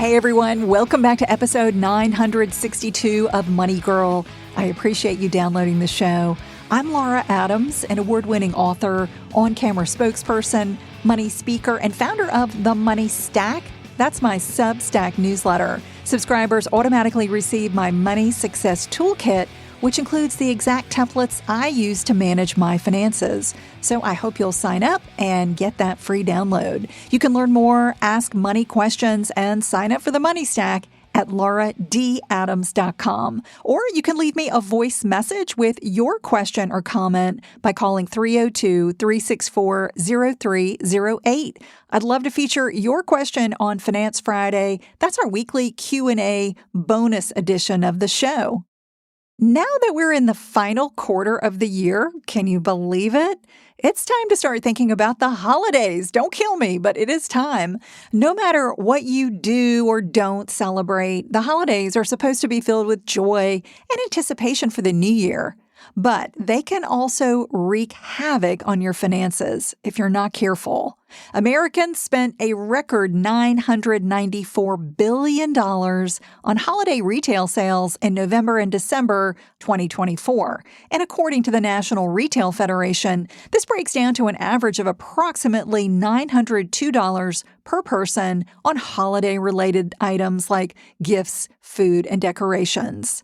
Hey everyone, welcome back to episode 962 of Money Girl. I appreciate you downloading the show. I'm Laura Adams, an award-winning author, on-camera spokesperson, money speaker, and founder of The Money Stack. That's my Substack newsletter. Subscribers automatically receive my Money Success Toolkit, which includes the exact templates I use to manage my finances. So I hope you'll sign up and get that free download. You can learn more, ask money questions, and sign up for the Money Stack at lauradadams.com. Or you can leave me a voice message with your question or comment by calling 302-364-0308. I'd love to feature your question on Finance Friday. That's our weekly Q&A bonus edition of the show. Now that we're in the final quarter of the year, can you believe it? It's time to start thinking about the holidays. Don't kill me, but it is time. No matter what you do or don't celebrate, the holidays are supposed to be filled with joy and anticipation for the new year. But they can also wreak havoc on your finances if you're not careful. Americans spent a record $994 billion on holiday retail sales in November and December 2024. And according to the National Retail Federation, this breaks down to an average of approximately $902 per person on holiday-related items like gifts, food, and decorations.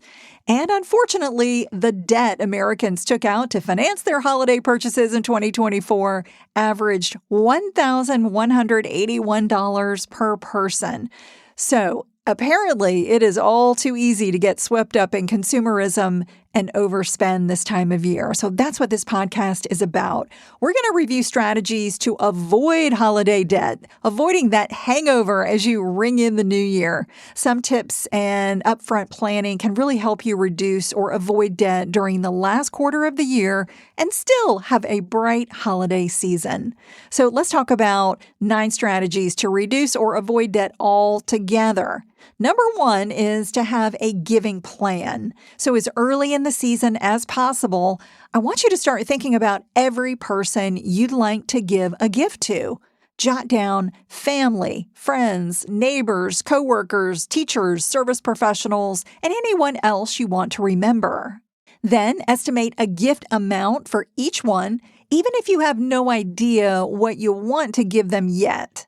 And unfortunately, the debt Americans took out to finance their holiday purchases in 2024 averaged $1,181 per person. So apparently, it is all too easy to get swept up in consumerism and overspend this time of year. So that's what this podcast is about. We're going to review strategies to avoid holiday debt, avoiding that hangover as you ring in the new year. Some tips and upfront planning can really help you reduce or avoid debt during the last quarter of the year and still have a bright holiday season. So let's talk about 9 strategies to reduce or avoid debt altogether. Number 1 is to have a giving plan. So as early in the season as possible, I want you to start thinking about every person you'd like to give a gift to. Jot down family, friends, neighbors, coworkers, teachers, service professionals, and anyone else you want to remember. Then estimate a gift amount for each one, even if you have no idea what you want to give them yet.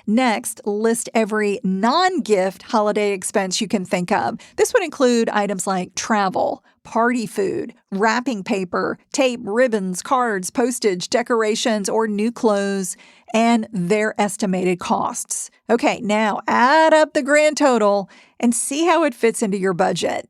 Next, list every non-gift holiday expense you can think of. This would include items like travel, party food, wrapping paper, tape, ribbons, cards, postage, decorations, or new clothes, and their estimated costs. Okay, now add up the grand total and see how it fits into your budget.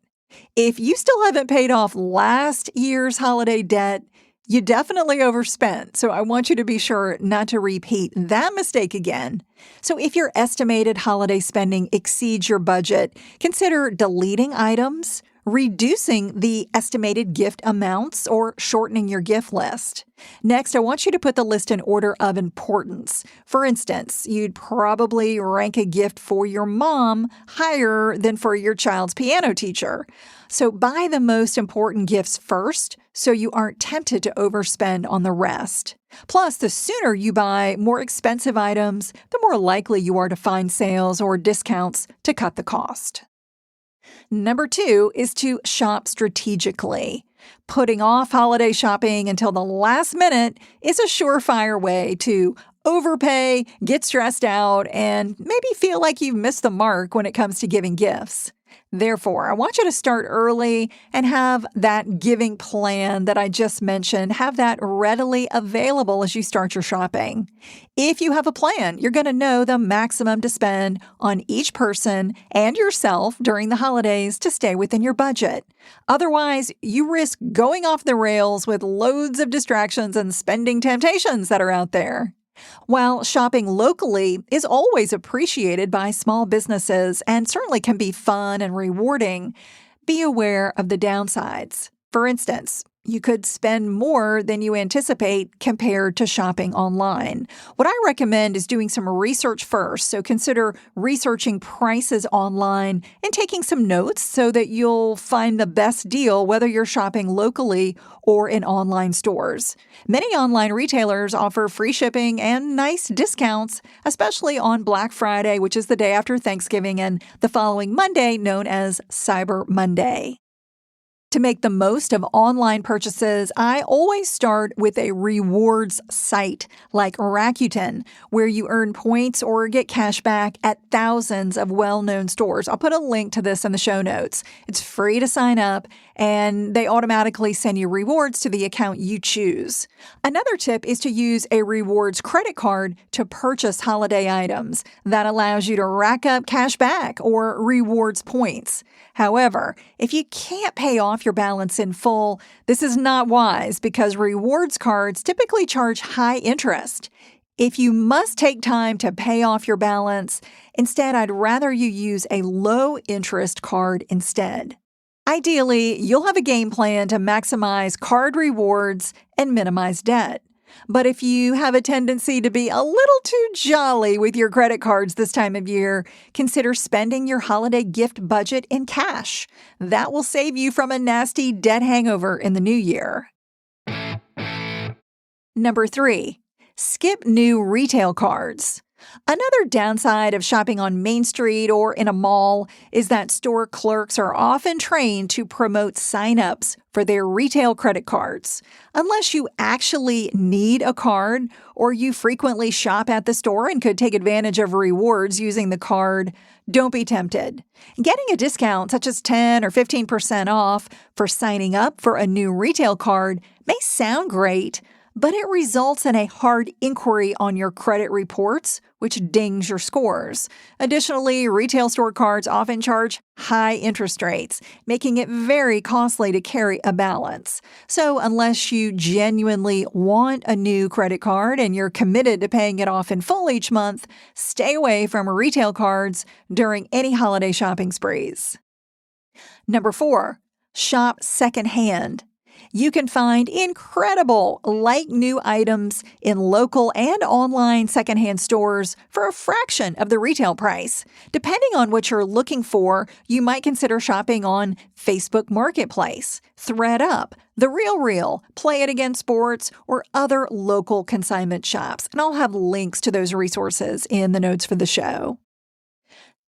If you still haven't paid off last year's holiday debt, you definitely overspent, so I want you to be sure not to repeat that mistake again. So if your estimated holiday spending exceeds your budget, consider deleting items, reducing the estimated gift amounts, or shortening your gift list. Next, I want you to put the list in order of importance. For instance, you'd probably rank a gift for your mom higher than for your child's piano teacher. So buy the most important gifts first so you aren't tempted to overspend on the rest. Plus, the sooner you buy more expensive items, the more likely you are to find sales or discounts to cut the cost. Number 2 is to shop strategically. Putting off holiday shopping until the last minute is a surefire way to overpay, get stressed out, and maybe feel like you've missed the mark when it comes to giving gifts. Therefore, I want you to start early and have that giving plan that I just mentioned, have that readily available as you start your shopping. If you have a plan, you're going to know the maximum to spend on each person and yourself during the holidays to stay within your budget. Otherwise, you risk going off the rails with loads of distractions and spending temptations that are out there. While shopping locally is always appreciated by small businesses and certainly can be fun and rewarding, be aware of the downsides. For instance, You could spend more than you anticipate compared to shopping online. What I recommend is doing some research first. So consider researching prices online and taking some notes so that you'll find the best deal whether you're shopping locally or in online stores. Many online retailers offer free shipping and nice discounts, especially on Black Friday, which is the day after Thanksgiving, and the following Monday, known as Cyber Monday. To make the most of online purchases, I always start with a rewards site like Rakuten, where you earn points or get cash back at thousands of well-known stores. I'll put a link to this in the show notes. It's free to sign up, and they automatically send you rewards to the account you choose. Another tip is to use a rewards credit card to purchase holiday items. That allows you to rack up cash back or rewards points. However, if you can't pay off your balance in full, this is not wise because rewards cards typically charge high interest. If you must take time to pay off your balance, instead I'd rather you use a low-interest card instead. Ideally, you'll have a game plan to maximize card rewards and minimize debt. But if you have a tendency to be a little too jolly with your credit cards this time of year, consider spending your holiday gift budget in cash. That will save you from a nasty debt hangover in the new year. Number 3, skip new retail cards. Another downside of shopping on Main Street or in a mall is that store clerks are often trained to promote sign-ups for their retail credit cards. Unless you actually need a card or you frequently shop at the store and could take advantage of rewards using the card, don't be tempted. Getting a discount such as 10 or 15% off for signing up for a new retail card may sound great, but it results in a hard inquiry on your credit reports, which dings your scores. Additionally, retail store cards often charge high interest rates, making it very costly to carry a balance. So unless you genuinely want a new credit card and you're committed to paying it off in full each month, stay away from retail cards during any holiday shopping sprees. Number 4, shop secondhand. You can find incredible, like-new items in local and online secondhand stores for a fraction of the retail price. Depending on what you're looking for, you might consider shopping on Facebook Marketplace, ThredUp, The RealReal, Play It Again Sports, or other local consignment shops. And I'll have links to those resources in the notes for the show.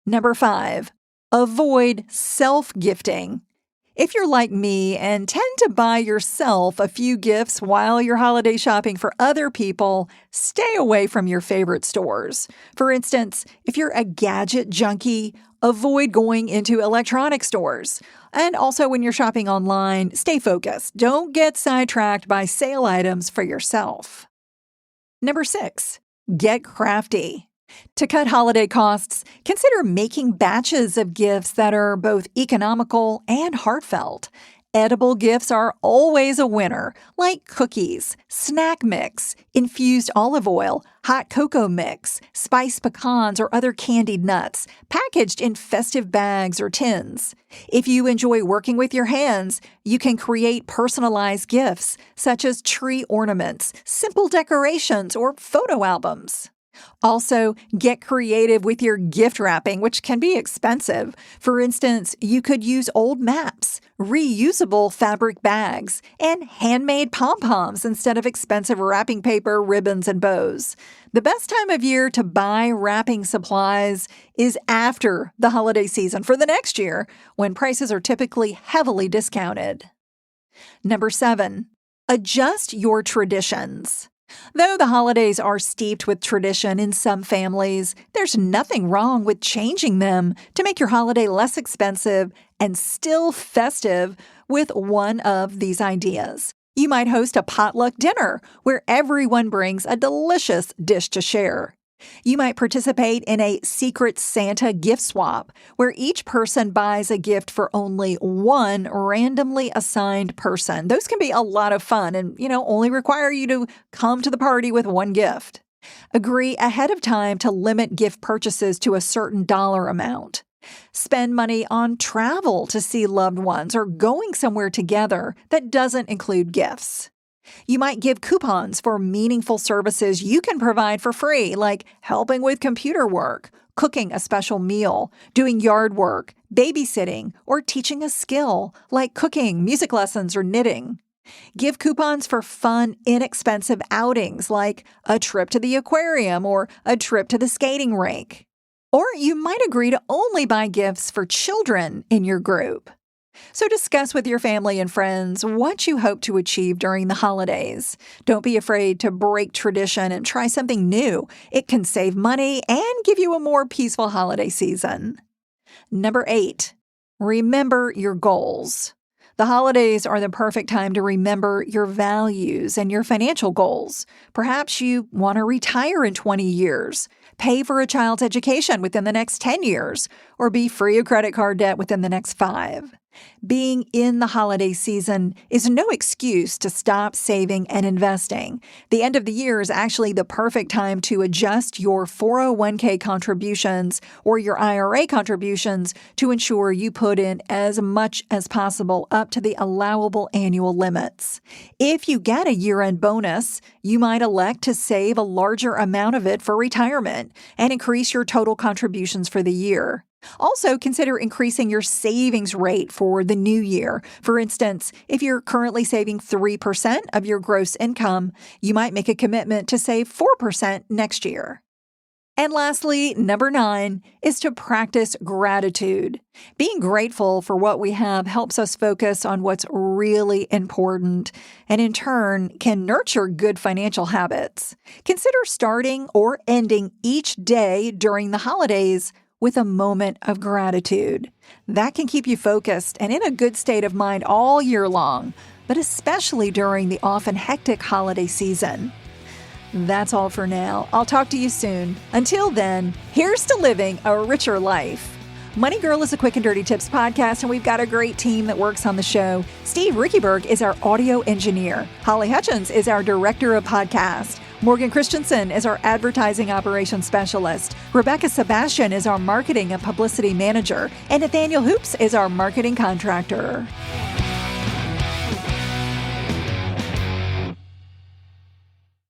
Number 5, avoid self-gifting. If you're like me and tend to buy yourself a few gifts while you're holiday shopping for other people, stay away from your favorite stores. For instance, if you're a gadget junkie, avoid going into electronic stores. And also when you're shopping online, stay focused. Don't get sidetracked by sale items for yourself. Number 6, get crafty. To cut holiday costs, consider making batches of gifts that are both economical and heartfelt. Edible gifts are always a winner, like cookies, snack mix, infused olive oil, hot cocoa mix, spiced pecans, or other candied nuts, packaged in festive bags or tins. If you enjoy working with your hands, you can create personalized gifts, such as tree ornaments, simple decorations, or photo albums. Also, get creative with your gift wrapping, which can be expensive. For instance, you could use old maps, reusable fabric bags, and handmade pom-poms instead of expensive wrapping paper, ribbons, and bows. The best time of year to buy wrapping supplies is after the holiday season for the next year, when prices are typically heavily discounted. Number 7, adjust your traditions. Though the holidays are steeped with tradition in some families, there's nothing wrong with changing them to make your holiday less expensive and still festive with one of these ideas. You might host a potluck dinner where everyone brings a delicious dish to share. You might participate in a Secret Santa gift swap, where each person buys a gift for only one randomly assigned person. Those can be a lot of fun and, only require you to come to the party with one gift. Agree ahead of time to limit gift purchases to a certain dollar amount. Spend money on travel to see loved ones or going somewhere together that doesn't include gifts. You might give coupons for meaningful services you can provide for free, like helping with computer work, cooking a special meal, doing yard work, babysitting, or teaching a skill like cooking, music lessons, or knitting. Give coupons for fun, inexpensive outings like a trip to the aquarium or a trip to the skating rink. Or you might agree to only buy gifts for children in your group. So discuss with your family and friends what you hope to achieve during the holidays. Don't be afraid to break tradition and try something new. It can save money and give you a more peaceful holiday season. Number 8, remember your goals. The holidays are the perfect time to remember your values and your financial goals. Perhaps you want to retire in 20 years, pay for a child's education within the next 10 years, or be free of credit card debt within the next 5. Being in the holiday season is no excuse to stop saving and investing. The end of the year is actually the perfect time to adjust your 401k contributions or your IRA contributions to ensure you put in as much as possible up to the allowable annual limits. If you get a year-end bonus, you might elect to save a larger amount of it for retirement and increase your total contributions for the year. Also, consider increasing your savings rate for the new year. For instance, if you're currently saving 3% of your gross income, you might make a commitment to save 4% next year. And lastly, number 9 is to practice gratitude. Being grateful for what we have helps us focus on what's really important and in turn can nurture good financial habits. Consider starting or ending each day during the holidays with a moment of gratitude. That can keep you focused and in a good state of mind all year long, but especially during the often hectic holiday season. That's all for now. I'll talk to you soon. Until then, here's to living a richer life. Money Girl is a quick and dirty tips podcast, and we've got a great team that works on the show. Steve Rickyberg is our audio engineer. Holly Hutchins is our director of podcast. Morgan Christensen is our advertising operations specialist. Rebecca Sebastian is our marketing and publicity manager. And Nathaniel Hoops is our marketing contractor.